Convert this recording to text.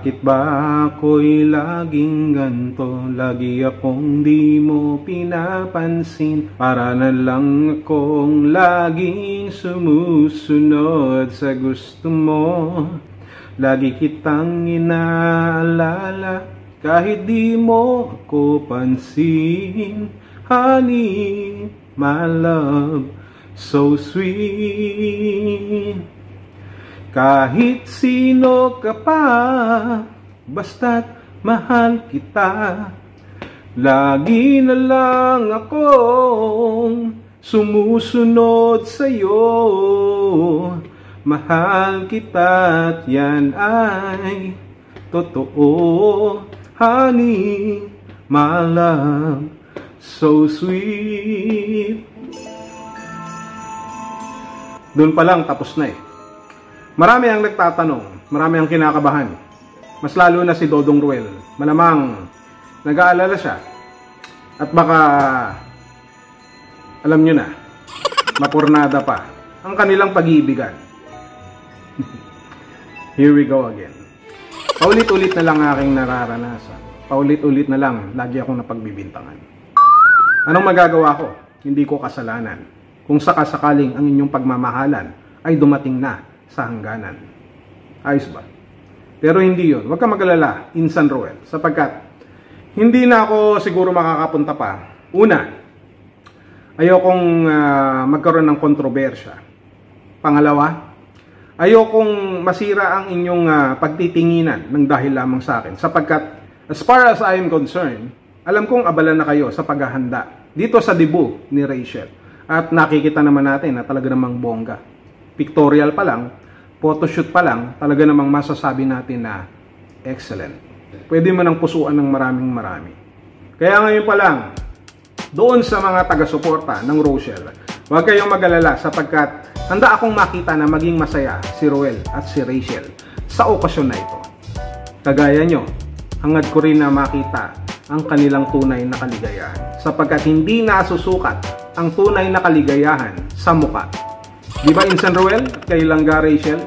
Bakit ba ako'y laging ganto? Lagi akong di mo pinapansin. Para na lang akong laging sumusunod sa gusto mo. Lagi kitang inaalala kahit di mo ako pansin. Honey, my love, so sweet. Kahit sino ka pa, basta't mahal kita. Lagi na lang akong sumusunod sa'yo. Mahal kita at yan ay totoo. Honey, my love, so sweet. Doon pa lang tapos na eh. Marami ang nagtatanong, marami ang kinakabahan. Mas lalo na si Dodong Ruel. Malamang nag-aalala siya. At baka, alam nyo na, mapurnada pa ang kanilang pag-iibigan. Here we go again. Paulit-ulit na lang aking nararanasan. Paulit-ulit na lang, lagi akong napagbibintangan. Anong magagawa ko? Hindi ko kasalanan. Kung sakasakaling ang inyong pagmamahalan ay dumating na sa hangganan. Ayos ba? Pero hindi yun. Huwag ka mag-alala, Insan Ruel, sapagkat hindi na ako siguro makakapunta pa. Una, ayokong magkaroon ng kontrobersya. Pangalawa, ayokong masira ang inyong pagtitinginan ng dahil lamang sa akin. Sapagkat, as far as I am concerned, alam kong abala na kayo sa paghahanda dito sa debut ni Rachel. At nakikita naman natin na talaga namang bongga. Pictorial pa lang, photoshoot pa lang, talaga namang masasabi natin na excellent. Pwede mo nang pusuan ng marami. Kaya ngayon pa lang, doon sa mga taga-suporta ng Rochelle, huwag kayong mag-alala sapagkat handa akong makita na maging masaya si Ruel at si Rachel sa okasyon na ito. Kagaya nyo, hangad ko rin na makita ang kanilang tunay na kaligayahan sapagkat hindi nasusukat ang tunay na kaligayahan sa mukha. Di ba, Insan Ruel? Kay Langga Rachel?